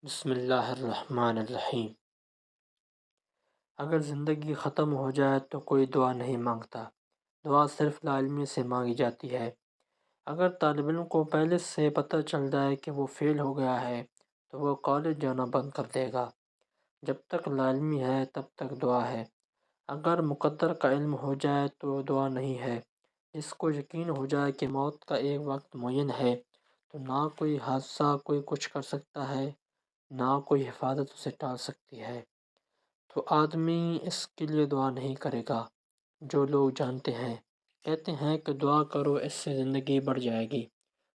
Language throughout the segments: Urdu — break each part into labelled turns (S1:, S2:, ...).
S1: بسم اللہ الرحمن الرحیم۔ اگر زندگی ختم ہو جائے تو کوئی دعا نہیں مانگتا، دعا صرف لا علمی سے مانگی جاتی ہے۔ اگر طالب علم کو پہلے سے پتہ چل جائے کہ وہ فیل ہو گیا ہے تو وہ کالج جانا بند کر دے گا۔ جب تک لا علمی ہے تب تک دعا ہے۔ اگر مقدر کا علم ہو جائے تو دعا نہیں ہے۔ جس کو یقین ہو جائے کہ موت کا ایک وقت معین ہے تو نہ کوئی حادثہ کوئی کچھ کر سکتا ہے، نہ کوئی حفاظت اسے ٹال سکتی ہے، تو آدمی اس کے لیے دعا نہیں کرے گا۔ جو لوگ جانتے ہیں کہتے ہیں کہ دعا کرو اس سے زندگی بڑھ جائے گی،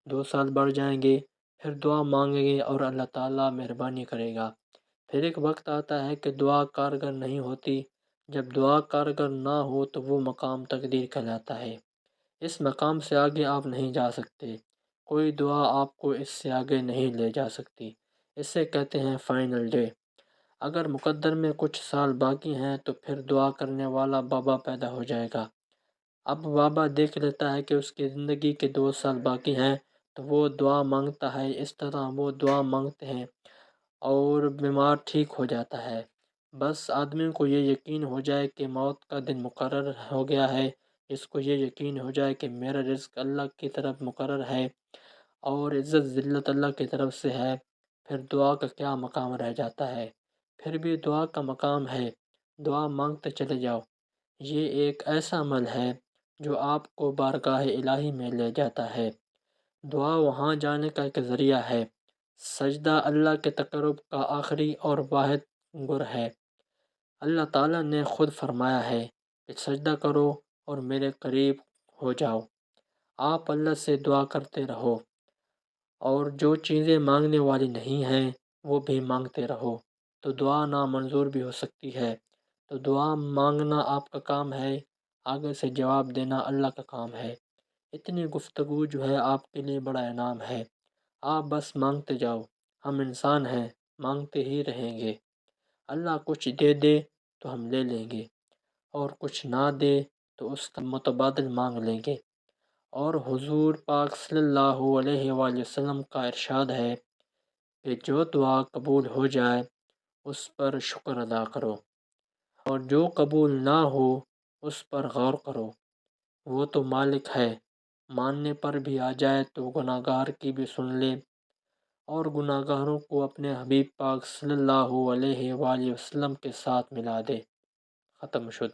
S1: 2 سال بڑھ جائیں گے، پھر دعا مانگیں گے اور اللہ تعالیٰ مہربانی کرے گا۔ پھر ایک وقت آتا ہے کہ دعا کارگر نہیں ہوتی۔ جب دعا کارگر نہ ہو تو وہ مقام تقدیر کہلاتا ہے۔ اس مقام سے آگے آپ نہیں جا سکتے، کوئی دعا آپ کو اس سے آگے نہیں لے جا سکتی۔ اسے کہتے ہیں فائنل ڈے۔ اگر مقدر میں کچھ سال باقی ہیں تو پھر دعا کرنے والا بابا پیدا ہو جائے گا۔ اب بابا دیکھ لیتا ہے کہ اس کی زندگی کے 2 سال باقی ہیں تو وہ دعا مانگتا ہے۔ اس طرح وہ دعا مانگتے ہیں اور بیمار ٹھیک ہو جاتا ہے۔ بس آدمی کو یہ یقین ہو جائے کہ موت کا دن مقرر ہو گیا ہے، اس کو یہ یقین ہو جائے کہ میرا رزق اللہ کی طرف مقرر ہے اور عزت ذلت اللہ کی طرف سے ہے، پھر دعا کا کیا مقام رہ جاتا ہے۔ پھر بھی دعا کا مقام ہے، دعا مانگتے چلے جاؤ۔ یہ ایک ایسا عمل ہے جو آپ کو بارگاہ الہی میں لے جاتا ہے۔ دعا وہاں جانے کا ایک ذریعہ ہے۔ سجدہ اللہ کے تقرب کا آخری اور واحد گر ہے۔ اللہ تعالیٰ نے خود فرمایا ہے کہ سجدہ کرو اور میرے قریب ہو جاؤ۔ آپ اللہ سے دعا کرتے رہو اور جو چیزیں مانگنے والی نہیں ہیں وہ بھی مانگتے رہو، تو دعا نامنظور بھی ہو سکتی ہے۔ تو دعا مانگنا آپ کا کام ہے، آگے سے جواب دینا اللہ کا کام ہے۔ اتنی گفتگو جو ہے آپ کے لیے بڑا انعام ہے۔ آپ بس مانگتے جاؤ، ہم انسان ہیں، مانگتے ہی رہیں گے۔ اللہ کچھ دے دے تو ہم لے لیں گے اور کچھ نہ دے تو اس کا متبادل مانگ لیں گے۔ اور حضور پاک صلی اللہ علیہ وآلہ وسلم کا ارشاد ہے کہ جو دعا قبول ہو جائے اس پر شکر ادا کرو، اور جو قبول نہ ہو اس پر غور کرو۔ وہ تو مالک ہے، ماننے پر بھی آ جائے تو گناہ گار کی بھی سن لے اور گناہ گاروں کو اپنے حبیب پاک صلی اللہ علیہ وآلہ وسلم کے ساتھ ملا دے۔ ختم شد۔